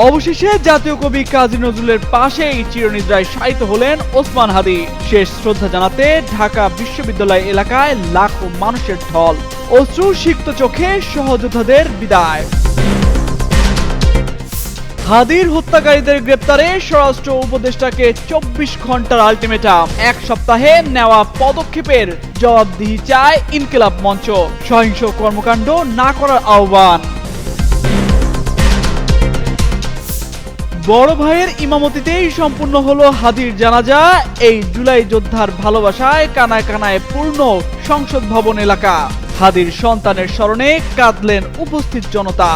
অবশেষে জাতীয় কবি কাজী নজরুলের পাশেই চিরনিদ্রায় শায়িত হলেন ওসমান হাদি। শেষ শ্রদ্ধা জানাতে ঢাকা বিশ্ববিদ্যালয় এলাকায় লাখো মানুষের ঢল, অশ্রু সিক্ত চোখে সহযোদ্ধাদের বিদায়। হাদির হত্যাকারীদের গ্রেপ্তারে স্বরাষ্ট্র উপদেষ্টাকে 24 ঘন্টার আলটিমেটাম। এক সপ্তাহে নেওয়া পদক্ষেপের জবাবদিহি চায় ইনকিলাব মঞ্চ। সহিংস কর্মকাণ্ড না করার আহ্বান। বড় ভাইয়ের ইমামতিতেই সম্পূর্ণ হলো হাদির জানাজা। এই জুলাই যোদ্ধার ভালোবাসায় কানায় কানায় পূর্ণ সংসদ ভবন এলাকা। হাদির সন্তানের স্মরণে কাঁদলেন উপস্থিত জনতা।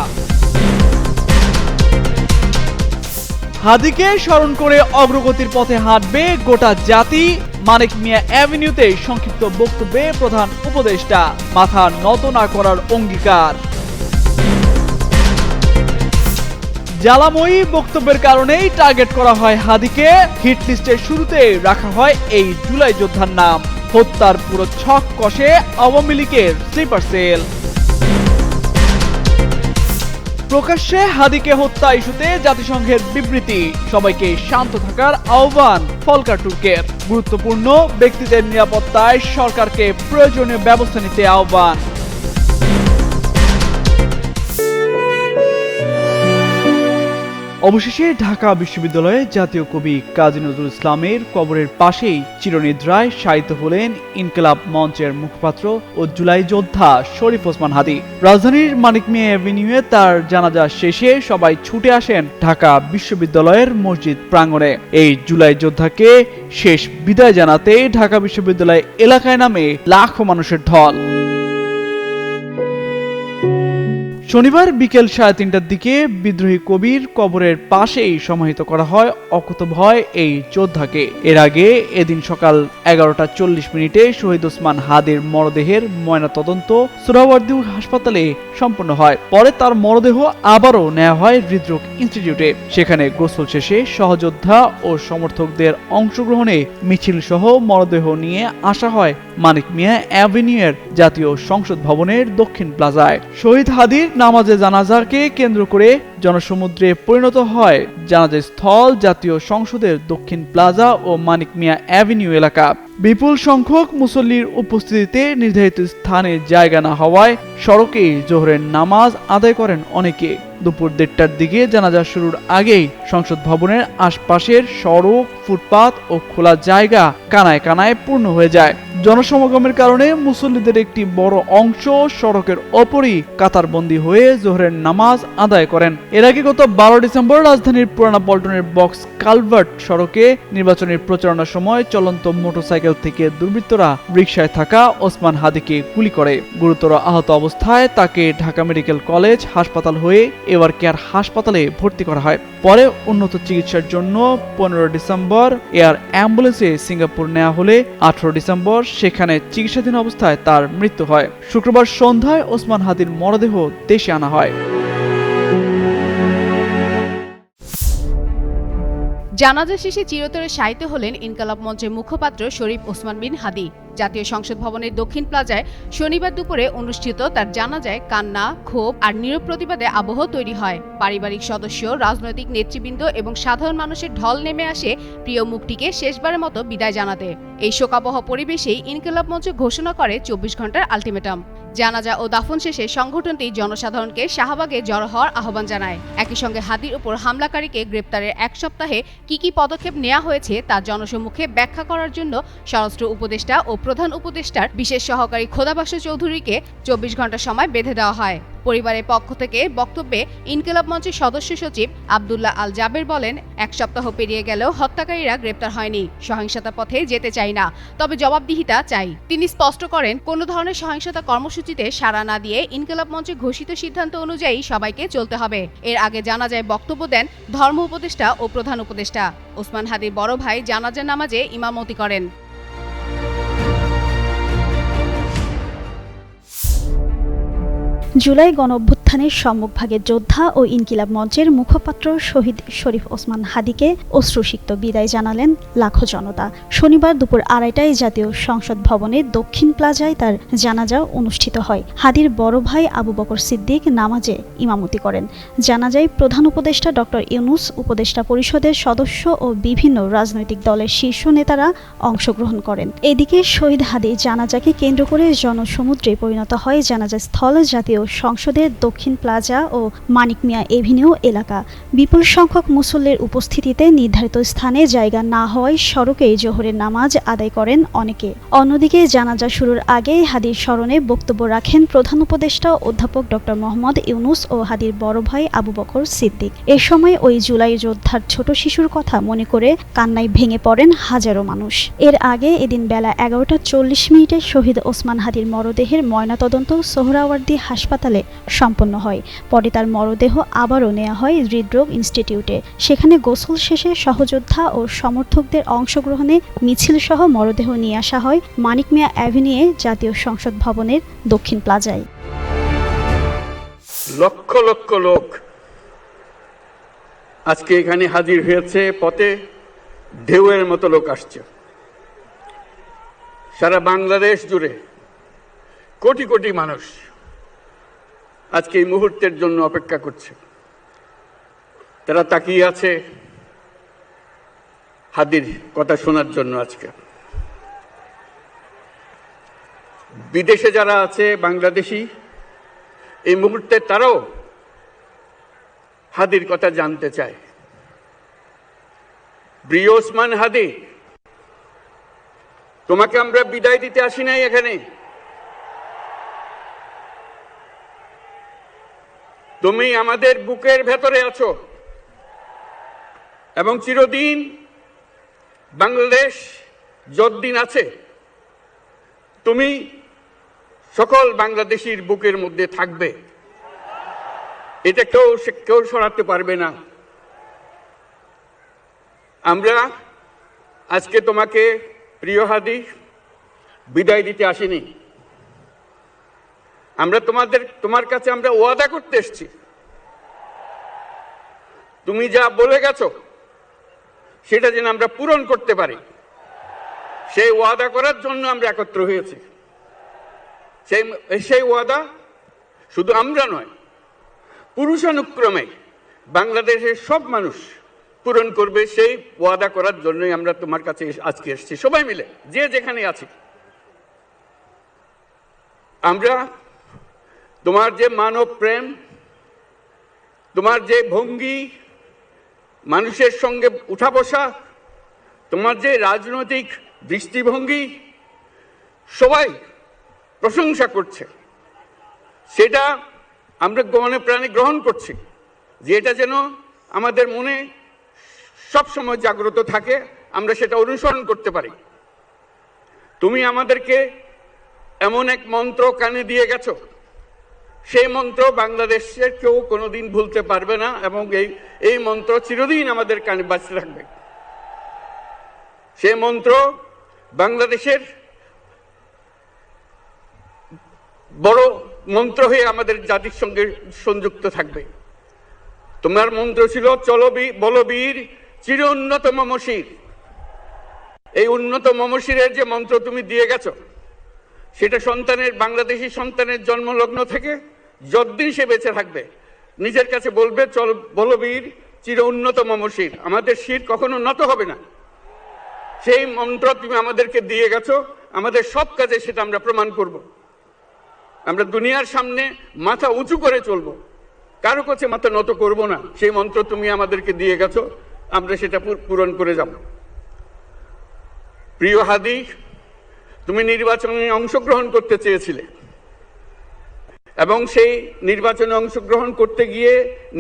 হাদিকে স্মরণ করে অগ্রগতির পথে হাঁটবে গোটা জাতি। মানিক মিয়া অ্যাভিনিউতে সংক্ষিপ্ত বক্তব্যে প্রধান উপদেষ্টা মাথা নত না করার অঙ্গীকার। জ্বালাময়ী বক্তব্যের কারণেই টার্গেট করা হয় হাদিকে। হিট লিস্টের শুরুতে রাখা হয় এই জুলাই যোদ্ধার নাম। হত্যার পুরো ছক কষে আওয়ামী লীগের স্লিপার সেল। প্রকাশ্যে হাদিকে হত্যা ইস্যুতে জাতিসংঘের বিবৃতি, সবাইকে শান্ত থাকার আহ্বান ফলকার তুর্কের। গুরুত্বপূর্ণ ব্যক্তিদের নিরাপত্তায় সরকারকে প্রয়োজনীয় ব্যবস্থা নিতে আহ্বান। অবশেষে ঢাকা বিশ্ববিদ্যালয়ে জাতীয় কবি কাজী নজরুল ইসলামের কবরের পাশেই চিরনিদ্রায় শায়িত হলেন ইনকিলাব মঞ্চের মুখপাত্র ও জুলাই যোদ্ধা শরীফ ওসমান হাদি। রাজধানীর মানিক মিয়া অ্যাভিনিউয়ে তার জানাজা শেষে সবাই ছুটে আসেন ঢাকা বিশ্ববিদ্যালয়ের মসজিদ প্রাঙ্গণে। এই জুলাই যোদ্ধাকে শেষ বিদায় জানাতে ঢাকা বিশ্ববিদ্যালয় এলাকায় নামে লাখো মানুষের ঢল। শনিবার বিকেল 3:30টার দিকে বিদ্রোহী কবির কবরের পাশেই সমাহিত করা হয় অকুতোভয় এই যোদ্ধাকে। এর আগে এদিন সকাল 11টা 40 মিনিটে শহীদ ওসমান হাদির মরদেহের ময়নাতদন্ত সোহরাওয়ার্দী হাসপাতালে সম্পন্ন হয়। পরে তার মরদেহ আবারও নেওয়া হয় হৃদরোগ ইনস্টিটিউটে। সেখানে গোসল শেষে সহযোদ্ধা ও সমর্থকদের অংশগ্রহণে মিছিল সহ মরদেহ নিয়ে আসা হয় মানিক মিয়া অ্যাভিনিউয়ের জাতীয় সংসদ ভবনের দক্ষিণ প্লাজায়। শহীদ হাদির নামাজে জানাজাকে কেন্দ্র করে জনসমুদ্রে পরিণত হয় জানাজা স্থল জাতীয় সংসদের দক্ষিণ প্লাজা ও মানিক মিয়া অ্যাভিনিউ এলাকা। বিপুল সংখ্যক মুসল্লির উপস্থিতিতে নির্ধারিত স্থানে জায়গা না হওয়ায় সড়কে জোহরের নামাজ আদায় করেন অনেকে। দুপুর 1:30টার দিকে জানাজা শুরুর আগেই সংসদ ভবনের আশপাশের সড়ক, ফুটপাত ও খোলা জায়গা কানায় কানায় পূর্ণ হয়ে যায়। জনসমাগমের কারণে মুসল্লিদের একটি বড় অংশ সড়কের ওপরই কাতারবন্দী হয়ে জোহরের নামাজ আদায় করেন। এর আগে গত 12 ডিসেম্বর রাজধানীর পুরানা পল্টনের বক্স কালভার্ট সড়কে নির্বাচনী প্রচারণার সময় চলন্ত মোটরসাইকেল থেকে দুর্বৃত্তরা রিকশায় থাকা ওসমান হাদিকে গুলি করে। গুরুতর আহত অবস্থায় তাকে ঢাকা মেডিকেল কলেজ হাসপাতাল হয়ে এভার কেয়ার হাসপাতালে ভর্তি করা হয়। পরে উন্নত চিকিৎসার জন্য 15 ডিসেম্বর এয়ার অ্যাম্বুলেন্সে সিঙ্গাপুর নেওয়া হলে 18 ডিসেম্বর সেখানে চিকিৎসাধীন অবস্থায় তার মৃত্যু হয়। শুক্রবার সন্ধ্যায় ওসমান হাদির মরদেহ দেশে আনা হয়। জানাজা শেষে চিরতরে শায়িত হলেন ইনকিলাব মঞ্চের মুখপাত্র শরীফ ওসমান বিন হাদি। জাতীয় সংসদ ভবনের দক্ষিণ প্লাজায় শনিবার দুপুরে অনুষ্ঠিত তার জানাজায় কান্না, ক্ষোভ আর নীরব প্রতিবাদে আবহ তৈরি হয়। পারিবারিক সদস্য, রাজনৈতিক নেতৃবৃন্দ এবং সাধারণ মানুষের ঢল নেমে আসে প্রিয় মুখটিকে শেষবারের মতো বিদায় জানাতে। এই শোকাবহ পরিবেশেই ইনকিলাব মঞ্চ ঘোষণা করে 24 ঘন্টার আলটিমেটাম। জানাজা ও দাফন শেষে সংগঠনটি জনসাধারণকে শাহবাগে জড়ো হওয়ার আহ্বান জানায়। একই সঙ্গে হাদির উপর হামলাকারীকে গ্রেপ্তারের এক সপ্তাহে কি পদক্ষেপ নেওয়া হয়েছে তা জনসম্মুখে ব্যাখ্যা করার জন্য স্বরাষ্ট্র উপদেষ্টা ও প্রধান উপদেষ্টার বিশেষ সহকারী খোদাবাক্স চৌধুরীকে 24 ঘন্টা সময় বেঁধে দেওয়া হয়। পরিবারের পক্ষ থেকে বক্তব্যে ইনকিলাব মঞ্চের সদস্য সচিব আব্দুল্লাহ আল জাবের বলেন, এক সপ্তাহ পেরিয়ে গেলেও হত্যাকারীরা গ্রেপ্তার হয়নি। সহিংসতা পথে যেতে চাই না, তবে জবাবদিহিতা চাই। তিনি স্পষ্ট করেন, কোনো ধরনের সহিংসতা কর্মসূচিতে সাড়া না দিয়ে ইনকিলাব মঞ্চে ঘোষিত সিদ্ধান্ত অনুযায়ী সবাইকে চলতে হবে। এর আগে জানাজায় বক্তব্য দেন ধর্ম উপদেষ্টা ও প্রধান উপদেষ্টা। ওসমান হাদির বড় ভাই জানাজা নামাজে ইমামতি করেন। জুলাই গণঅভ্যুত্থান উত্থানের সম্মুখভাগের যোদ্ধা ও ইনকিলাব মঞ্চের মুখপাত্র শহীদ শরীফ ওসমান হাদিকে অশ্রুসিক্ত বিদায় জানালেন লাখো জনতা। শনিবার দুপুর 2:30টায় জাতীয় সংসদ ভবনের দক্ষিণ প্লাজায় তার জানাজা অনুষ্ঠিত হয়। হাদির বড় ভাই আবু বকর সিদ্দিক নামাজে ইমামতি করেন। জানাজায় প্রধান উপদেষ্টা ডক্টর ইউনূস, উপদেষ্টা পরিষদের সদস্য ও বিভিন্ন রাজনৈতিক দলের শীর্ষ নেতারা অংশগ্রহণ করেন। এদিকে শহীদ হাদির জানাজাকে কেন্দ্র করে জনসমুদ্রে পরিণত হয় জানাজা স্থল জাতীয় সংসদের দক্ষিণ প্লাজা ও মানিক মিয়া এভিনিউ এলাকা। বিপুল সংখ্যক মুসল্লির উপস্থিতিতে নির্ধারিত স্থানে জায়গা না হওয়ায় সড়কে জোহরের নামাজ আদায় করেন অনেকে। অন্যদিকে জানাজা শুরুর আগে হাদির স্মরণে বক্তব্য রাখেন প্রধান উপদেষ্টা অধ্যাপক ডক্টর মোহাম্মদ ইউনূস ও হাদির বড় ভাই আবু বকর সিদ্দিক। এ সময় ওই জুলাই যোদ্ধার ছোট শিশুর কথা মনে করে কান্নায় ভেঙে পড়েন হাজারো মানুষ। এর আগে এদিন বেলা 11:40 শহীদ ওসমান হাদির মরদেহের ময়নাতদন্ত সোহরাওয়ার্দী হাসপাতালে সম্পন্ন হয়। পরে তার মরদেহ আবারও নেওয়া হয় হৃদরোগ ইনস্টিটিউটে। সেখানে গোসল শেষে সহযোদ্ধা ও সমর্থকদের অংশগ্রহণে মিছিলসহ মরদেহ নিয়ে আসা হয় মানিক মিয়া অ্যাভিনিউয়ে জাতীয় সংসদ ভবনের দক্ষিণ প্লাজায়। লক্ষ লক্ষ লোক আজকে এখানে হাজির হয়েছে। পথে ঢেউয়ের মতো লোক আসছে। সারা বাংলাদেশ জুড়ে কোটি কোটি মানুষ আজকে এই মুহূর্তের জন্য অপেক্ষা করছে। তারা তাকিয়ে আছে হাদির কথা শোনার জন্য। আজকে বিদেশে যারা আছে বাংলাদেশি, এই মুহূর্তে তারাও হাদির কথা জানতে চায়। প্রিয় ওসমান হাদি, তোমাকে আমরা বিদায় দিতে আসি নাই এখানে। তুমি আমাদের বুকের ভেতরে আছো এবং চিরদিন বাংলাদেশ যতদিন আছে তুমি সকল বাংলাদেশির বুকের মধ্যে থাকবে। এটা কেউ সরাতে পারবে না। আমরা আজকে তোমাকে প্রিয় হাদি বিদায় দিতে আসিনি। আমরা তোমার কাছে আমরা ওয়াদা করতে এসেছি। তুমি যা বলে গেছো সেটা যেন আমরা পূরণ করতে পারি, সেই ওয়াদা করার জন্য আমরা একত্র হয়েছি। সেই ওয়াদা শুধু আমরা নয়, পুরুষানুক্রমে বাংলাদেশের সব মানুষ পূরণ করবে। সেই ওয়াদা করার জন্যই আমরা তোমার কাছে আজকে এসেছি, সবাই মিলে যে যেখানে আছি। আমরা তোমার যে মানব প্রেম, তোমার যে ভঙ্গি, মানুষের সঙ্গে উঠা বসা, তোমার যে রাজনৈতিক দৃষ্টিভঙ্গি, সবাই প্রশংসা করছে। সেটা আমরা মনে প্রাণে গ্রহণ করছি, যে এটা যেন আমাদের মনে সবসময় জাগ্রত থাকে, আমরা সেটা অনুসরণ করতে পারি। তুমি আমাদেরকে এমন এক মন্ত্র কানে দিয়ে গেছো, সেই মন্ত্র বাংলাদেশের কেউ কোনোদিন ভুলতে পারবে না এবং এই মন্ত্র চিরদিন আমাদের কানে বাঁচতে থাকবে। সেই মন্ত্র বাংলাদেশের বড় মন্ত্র হয়ে আমাদের জাতির সঙ্গে সংযুক্ত থাকবে। তোমার মন্ত্র ছিল চলো বলবীর চির উন্নত মমশির। এই উন্নত মমশিরের যে মন্ত্র তুমি দিয়ে গেছো, সেটা বাংলাদেশি সন্তানের জন্মলগ্ন থেকে যতদিন সে বেঁচে থাকবে নিজের কাছে বলবে চল বলবীর চির উন্নত মমশির, আমাদের শির কখনো নত হবে না। সেই মন্ত্র তুমি আমাদেরকে দিয়ে গেছো, আমাদের সব কাজে সেটা আমরা প্রমাণ করব। আমরা দুনিয়ার সামনে মাথা উঁচু করে চলবো, কারো কাছে মাথা নত করব না। সেই মন্ত্র তুমি আমাদেরকে দিয়ে গেছো, আমরা সেটা পূরণ করে যাব। প্রিয় হাদি, তুমি নির্বাচনে অংশগ্রহণ করতে চেয়েছিলে এবং সেই নির্বাচনে অংশগ্রহণ করতে গিয়ে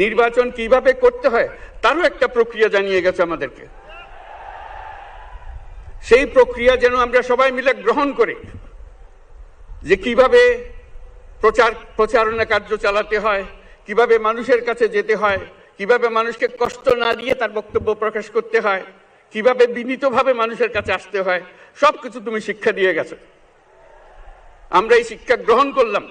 নির্বাচন কিভাবে করতে হয় তারও একটা প্রক্রিয়া জানিয়ে গেছে আমাদেরকে। সেই প্রক্রিয়া যেন আমরা সবাই মিলে গ্রহণ করি, যে কিভাবে প্রচারণা কার্য চালাতে হয়, কিভাবে মানুষের কাছে যেতে হয়, কিভাবে মানুষকে কষ্ট না দিয়ে তার বক্তব্য প্রকাশ করতে হয়, কিভাবে বিনীতভাবে মানুষের কাছে আসতে হয়, সবকিছু তুমি শিক্ষা দিয়ে গেছো। আমরা এই শিক্ষা গ্রহণ করলাম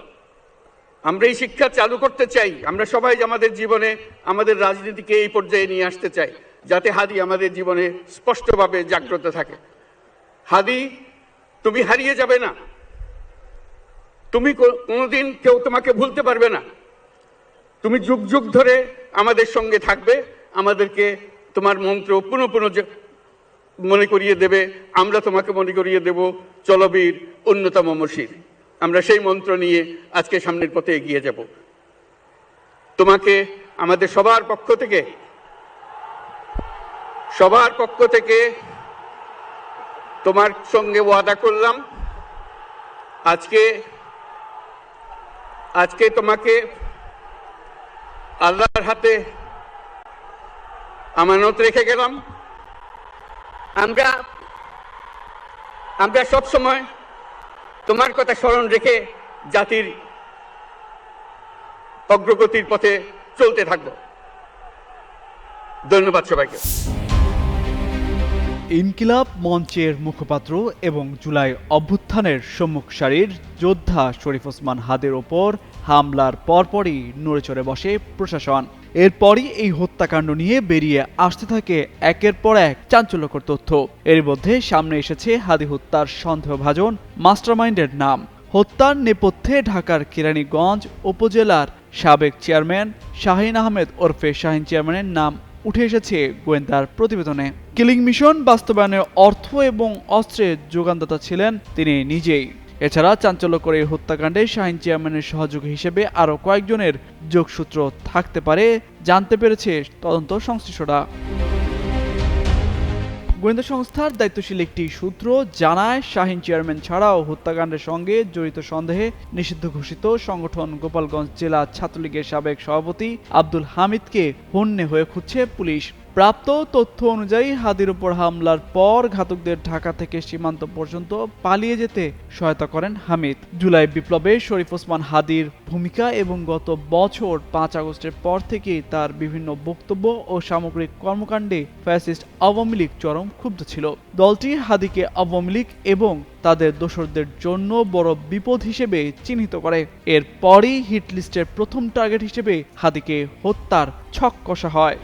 আমরা এই শিক্ষা চালু করতে চাই। আমরা সবাই আমাদের জীবনে আমাদের রাজনীতিকে এই পর্যায়ে নিয়ে আসতে চাই, যাতে হাদি আমাদের জীবনে স্পষ্টভাবে জাগ্রত থাকে। হাদি, তুমি হারিয়ে যাবে না, তুমি কোনোদিন কেউ তোমাকে ভুলতে পারবে না। তুমি যুগ যুগ ধরে আমাদের সঙ্গে থাকবে, আমাদেরকে তোমার মন্ত্র পুনঃ পুনঃ মনে করিয়ে দেবে। আমরা তোমাকে মনে করিয়ে দেব চলবীর অন্যতম মশির। আমরা সেই মন্ত্র নিয়ে আজকে সামনের পথে এগিয়ে যাব। তোমাকে আমাদের সবার পক্ষ থেকে তোমার সঙ্গে ওয়াদা করলাম, আজকে তোমাকে আল্লাহর হাতে আমানত রেখে গেলাম। আমরা সব সময় তোমার কথা স্মরণ রেখে জাতির অগ্রগতির পথে চলতে থাকব। ধন্যবাদ সবাইকে। ইনকিলাব মঞ্চের মুখপাত্র এবং জুলাই অভ্যুত্থানের সম্মুখ সারির যোদ্ধা শরীফ ওসমান হাদির ওপর হামলার পরপরই নড়েচড়ে বসে প্রশাসন। এরপরই এই হত্যাকাণ্ড নিয়ে বেরিয়ে আসতে থাকে একের পর এক চাঞ্চল্যকর তথ্য। এর মধ্যে সামনে এসেছে হাদি হত্যার সন্দেহভাজন মাস্টারমাইন্ডের নাম। হত্যার নেপথ্যে ঢাকার কেরানীগঞ্জ উপজেলার সাবেক চেয়ারম্যান শাহিন আহমেদ ওরফে শাহিন চেয়ারম্যানের নাম উঠে এসেছে গোয়েন্দার প্রতিবেদনে। কিলিং মিশন বাস্তবায়নের অর্থ এবং অস্ত্রের যোগানদাতা ছিলেন তিনি নিজেই। এছাড়া চাঞ্চল্যকর এই হত্যাকাণ্ডে শাহিন চেয়ারম্যানের সহযোগী হিসেবে আরও কয়েকজনের যোগসূত্র থাকতে পারে জানতে পেরেছে তদন্ত সংশ্লিষ্টরা। গোয়েন্দা সংস্থার দায়িত্বশীল একটি সূত্র জানায়, শাহিন চেয়ারম্যান ছাড়াও হত্যাকাণ্ডের সঙ্গে জড়িত সন্দেহে নিষিদ্ধ ঘোষিত সংগঠন গোপালগঞ্জ জেলা ছাত্রলীগের সাবেক সভাপতি আব্দুল হামিদকে হন্যে হয়ে খুঁজছে পুলিশ। প্রাপ্ত তথ্য অনুযায়ী হাদির উপর হামলার পর ঘাতকদের ঢাকা থেকে সীমান্ত পর্যন্ত পালিয়ে যেতে সহায়তা করেন হামিদ। জুলাই বিপ্লবে শরীফ ওসমান হাদির ভূমিকা এবং গত বছর 5 আগস্টের পর থেকেই তার বিভিন্ন বক্তব্য ও সামগ্রিক কর্মকাণ্ডে ফ্যাসিস্ট আওয়ামী লীগ চরম ক্ষুব্ধ ছিল। দলটি হাদিকে আওয়ামী লীগ এবং তাদের দোসরদের জন্য বড় বিপদ হিসেবে চিহ্নিত করে। এরপরই হিট লিস্টের প্রথম টার্গেট হিসেবে হাদিকে হত্যার ছক কষা হয়।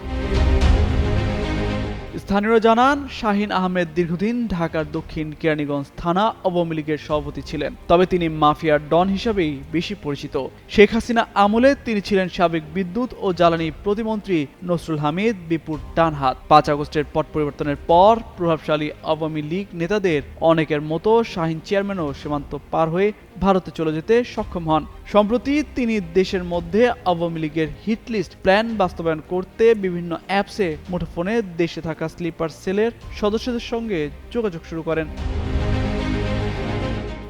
স্থানীয়রা জানান, শাহিন আহমেদ দীর্ঘদিন ঢাকার দক্ষিণ কেরানীগঞ্জ থানা আওয়ামী লীগের সভাপতি ছিলেন। তবে তিনি মাফিয়ার ডন হিসাবেই বেশি পরিচিত। শেখ হাসিনা আমলে তিনি ছিলেন সাবেক বিদ্যুৎ ও জ্বালানি প্রতিমন্ত্রী নসরুল হামিদ বিপুর ডান হাত। 5 আগস্টের পট পরিবর্তনের পর প্রভাবশালী আওয়ামী লীগ নেতাদের অনেকের মতো শাহিন চেয়ারম্যানও সীমান্ত পার হয়ে ভারতে চলে যেতে সক্ষম হন। সম্প্রতি তিনি দেশের মধ্যে আওয়ামী লীগের হিট লিস্ট প্ল্যান বাস্তবায়ন করতে বিভিন্ন অ্যাপসে মুঠোফোনে দেশে থাকা স্লিপার সেলের সদস্যদের সঙ্গে যোগাযোগ শুরু করেন।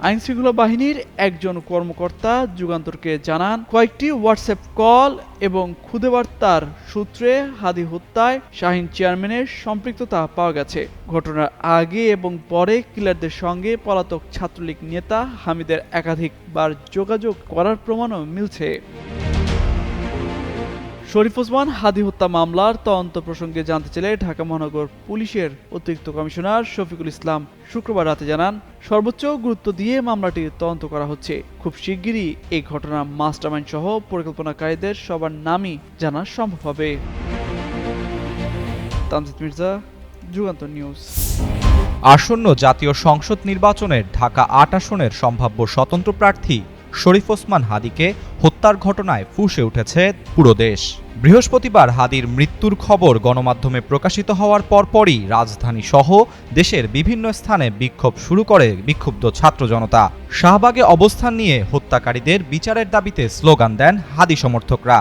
আইনশৃঙ্খলা বাহিনীর একজন কর্মকর্তা যুগান্তরকে জানান, কয়েকটি হোয়াটসঅ্যাপ কল এবং খুদে বার্তার সূত্রে হাদি হত্যায় শাহিন চেয়ারম্যানের সম্পৃক্ততা পাওয়া গেছে। ঘটনার আগে এবং পরে কিলারদের সঙ্গে পলাতক ছাত্রলীগ নেতা হামিদের একাধিকবার যোগাযোগ করার প্রমাণও মিলছে। শরীফ ওসমান হাদি হত্যা মামলার তদন্ত প্রসঙ্গে জানতে চাইলে ঢাকা মহানগর পুলিশের অতিরিক্ত কমিশনার শফিকুল ইসলাম শুক্রবার রাতে জানান, সর্বোচ্চ গুরুত্ব দিয়ে মামলাটি তদন্ত করা হচ্ছে। খুব শিগগিরই এই ঘটনার মাস্টারমাইন্ড সহ পরিকল্পনাকারীদের সবার নামই জানা সম্ভব হবে। তামজিদ মির্জা, যুগান্তর নিউজ। আসন্ন জাতীয় সংসদ নির্বাচনের ঢাকা ৮ আসনের সম্ভাব্য স্বতন্ত্র প্রার্থী শরীফ ওসমান হাদিকে হত্যার ঘটনায় ফুঁসে উঠেছে পুরো দেশ। বৃহস্পতিবার হাদির মৃত্যুর খবর গণমাধ্যমে প্রকাশিত হওয়ার পরপরই রাজধানী সহ দেশের বিভিন্ন স্থানে বিক্ষোভ শুরু করে বিক্ষুব্ধ ছাত্র জনতা। শাহবাগে অবস্থান নিয়ে হত্যাকারীদের বিচারের দাবিতে স্লোগান দেন হাদি সমর্থকরা।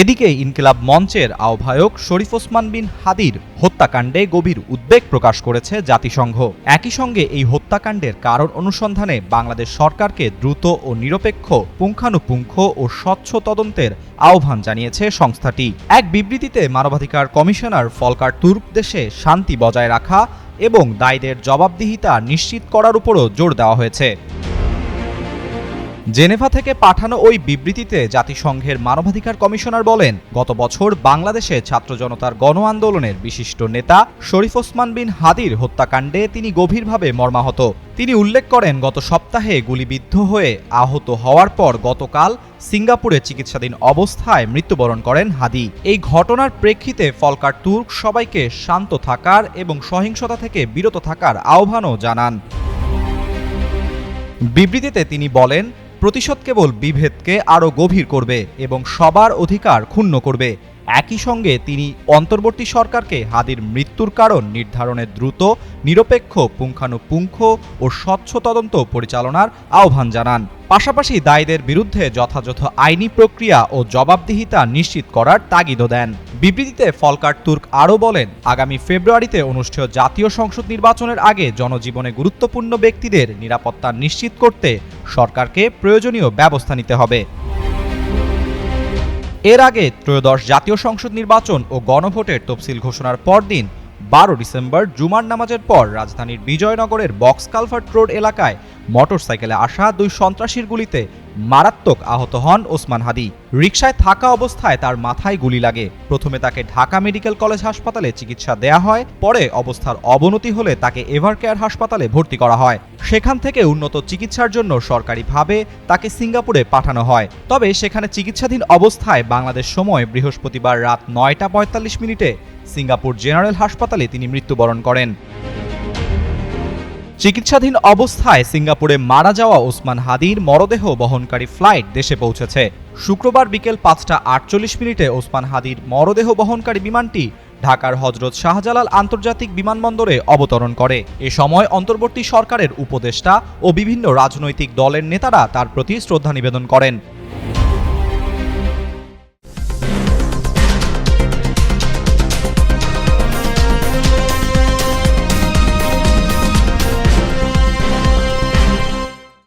এদিকে ইনকিলাব মঞ্চের আহ্বায়ক শরীফ ওসমান বিন হাদির হত্যাকাণ্ডে গভীর উদ্বেগ প্রকাশ করেছে জাতিসংঘ। একই সঙ্গে এই হত্যাকাণ্ডের কারণ অনুসন্ধানে বাংলাদেশ সরকারকে দ্রুত ও নিরপেক্ষ পুঙ্খানুপুঙ্খ ও স্বচ্ছ তদন্তের আহ্বান জানিয়েছে সংস্থাটি। এক বিবৃতিতে মানবাধিকার কমিশনার ফলকার তুর্ক দেশে শান্তি বজায় রাখা এবং দায়ীদের জবাবদিহিতা নিশ্চিত করার উপরও জোর দেওয়া হয়েছে। জেনেভা থেকে পাঠানো ওই বিবৃতিতে জাতিসংঘের মানবাধিকার কমিশনার বলেন, গত বছর বাংলাদেশে ছাত্র জনতার গণ আন্দোলনের বিশিষ্ট নেতা শরীফ ওসমান বিন হাদির হত্যাকাণ্ডে তিনি গভীরভাবে মর্মাহত। তিনি উল্লেখ করেন, গত সপ্তাহে গুলিবিদ্ধ হয়ে আহত হওয়ার পর গতকাল সিঙ্গাপুরে চিকিৎসাধীন অবস্থায় মৃত্যুবরণ করেন হাদি। এই ঘটনার প্রেক্ষিতে ফলকার তুর্ক সবাইকে শান্ত থাকার এবং সহিংসতা থেকে বিরত থাকার আহ্বানও জানান। বিবৃতিতে তিনি বলেন, প্রতিশোধ কেবল বিভেদকে আরও গভীর করবে এবং সবার অধিকার ক্ষুণ্ণ করবে। একই সঙ্গে তিনি অন্তর্বর্তী সরকারকে হাদির মৃত্যুর কারণ নির্ধারণে দ্রুত, নিরপেক্ষ, পুঙ্খানুপুঙ্খ ও স্বচ্ছ তদন্ত পরিচালনার আহ্বান জানান। পাশাপাশি দায়ীদের বিরুদ্ধে যথাযথ আইনি প্রক্রিয়া ও জবাবদিহিতা নিশ্চিত করার তাগিদও দেন। বিবৃতিতে ফলকার তুর্ক আরও বলেন, আগামী ফেব্রুয়ারিতে অনুষ্ঠেয় জাতীয় সংসদ নির্বাচনের আগে জনজীবনে গুরুত্বপূর্ণ ব্যক্তিদের নিরাপত্তা নিশ্চিত করতে সরকারকে প্রয়োজনীয় ব্যবস্থা নিতে হবে। এর আগে ত্রয়োদশ জাতীয় সংসদ নির্বাচন ও গণভোটের তফসিল ঘোষণার পরদিন 12 ডিসেম্বর জুমার নামাজের পর রাজধানীর বিজয়নগরের বক্স কালভার্ট রোড এলাকায় মোটরসাইকেলে আসা দুই সন্ত্রাসীর গুলিতে মারাত্মক আহত হন ওসমান হাদি। রিকশায় থাকা অবস্থায় তার মাথায় গুলি লাগে। প্রথমে তাকে ঢাকা মেডিকেল কলেজ হাসপাতালে চিকিৎসা দেয়া হয়, পরে অবস্থার অবনতি হলে তাকে এভারকেয়ার হাসপাতালে ভর্তি করা হয়। সেখান থেকে উন্নত চিকিৎসার জন্য সরকারিভাবে তাকে সিঙ্গাপুরে পাঠানো হয়। তবে সেখানে চিকিৎসাধীন অবস্থায় বাংলাদেশ সময় বৃহস্পতিবার রাত 9টা 45 সিঙ্গাপুর জেনারেল হাসপাতালে তিনি মৃত্যুবরণ করেন। চিকিৎসাধীন অবস্থায় সিঙ্গাপুরে মারা যাওয়া ওসমান হাদির মরদেহ বহনকারী ফ্লাইট দেশে পৌঁছেছে। শুক্রবার বিকেল 5টা 48 ওসমান হাদির মরদেহ বহনকারী বিমানটি ঢাকার হযরত শাহজালাল আন্তর্জাতিক বিমানবন্দরে অবতরণ করে। এ সময় অন্তর্বর্তী সরকারের উপদেষ্টা ও বিভিন্ন রাজনৈতিক দলের নেতারা তার প্রতি শ্রদ্ধা নিবেদন করেন।